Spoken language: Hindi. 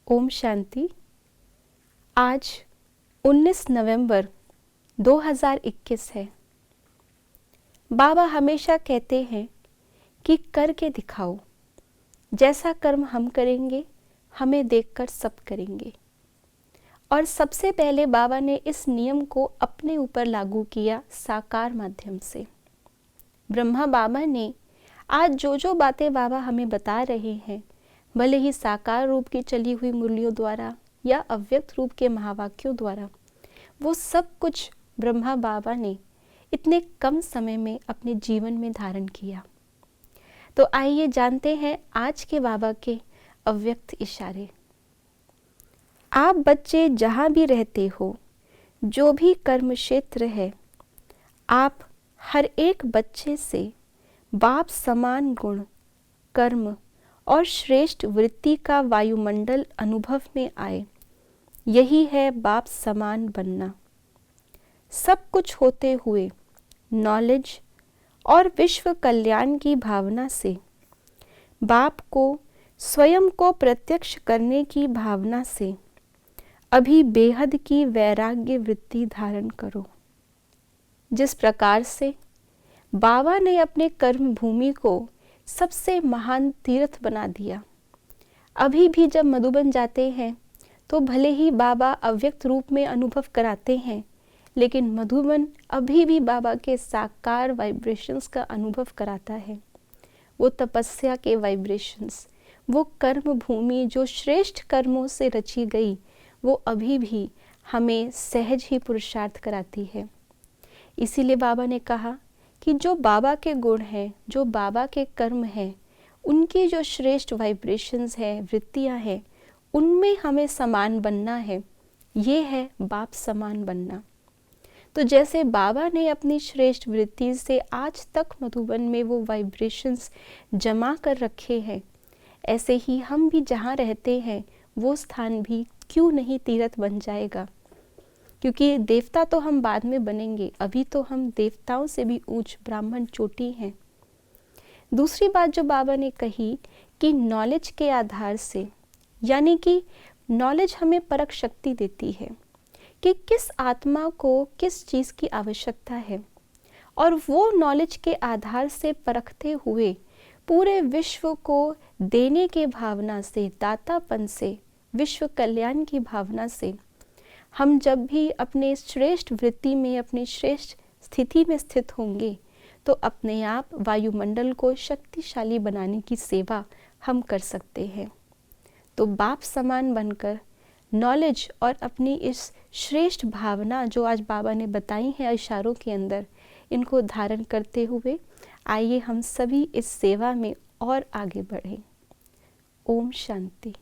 ओम शांति। आज 19 नवंबर 2021 है। बाबा हमेशा कहते हैं कि करके दिखाओ। जैसा कर्म हम करेंगे, हमें देखकर सब करेंगे। और सबसे पहले बाबा ने इस नियम को अपने ऊपर लागू किया साकार माध्यम से। ब्रह्मा बाबा ने आज जो बातें बाबा हमें बता रहे हैं, भले ही साकार रूप की चली हुई मुरलियों द्वारा या अव्यक्त रूप के महावाक्यों द्वारा, वो सब कुछ ब्रह्मा बाबा ने इतने कम समय में अपने जीवन में धारण किया। तो आइए जानते हैं आज के बाबा के अव्यक्त इशारे। आप बच्चे जहाँ भी रहते हो, जो भी कर्म क्षेत्र है, आप हर एक बच्चे से बाप समान गुण, कर्म और श्रेष्ठ वृत्ति का वायुमंडल अनुभव में आए। यही है बाप समान बनना। सब कुछ होते हुए नॉलेज और विश्व कल्याण की भावना से, बाप को स्वयं को प्रत्यक्ष करने की भावना से अभी बेहद की वैराग्य वृत्ति धारण करो। जिस प्रकार से बाबा ने अपने कर्म भूमि को सबसे महान तीर्थ बना दिया, अभी भी जब मधुबन जाते हैं तो भले ही बाबा अव्यक्त रूप में अनुभव कराते हैं, लेकिन मधुबन अभी भी बाबा के साकार वाइब्रेशंस का अनुभव कराता है। वो तपस्या के वाइब्रेशंस, वो कर्म भूमि जो श्रेष्ठ कर्मों से रची गई, वो अभी भी हमें सहज ही पुरुषार्थ कराती है। इसीलिए बाबा ने कहा कि जो बाबा के गुण हैं, जो बाबा के कर्म हैं, उनकी जो श्रेष्ठ वाइब्रेशंस हैं, वृत्तियां हैं, उनमें हमें समान बनना है। ये है बाप समान बनना। तो जैसे बाबा ने अपनी श्रेष्ठ वृत्ति से आज तक मधुबन में वो वाइब्रेशंस जमा कर रखे हैं, ऐसे ही हम भी जहाँ रहते हैं वो स्थान भी क्यों नहीं तीर्थ बन जाएगा। क्योंकि देवता तो हम बाद में बनेंगे, अभी तो हम देवताओं से भी ऊंच ब्राह्मण चोटी हैं। दूसरी बात जो बाबा ने कही कि नॉलेज के आधार से, यानी कि नॉलेज हमें परख शक्ति देती है कि किस आत्मा को किस चीज़ की आवश्यकता है, और वो नॉलेज के आधार से परखते हुए पूरे विश्व को देने के भावना से, दातापन से, विश्व कल्याण की भावना से हम जब भी अपने श्रेष्ठ वृत्ति में, अपनी श्रेष्ठ स्थिति में स्थित होंगे, तो अपने आप वायुमंडल को शक्तिशाली बनाने की सेवा हम कर सकते हैं। तो बाप समान बनकर नॉलेज और अपनी इस श्रेष्ठ भावना जो आज बाबा ने बताई है इशारों के अंदर, इनको धारण करते हुए आइए हम सभी इस सेवा में और आगे बढ़ें। ओम शांति।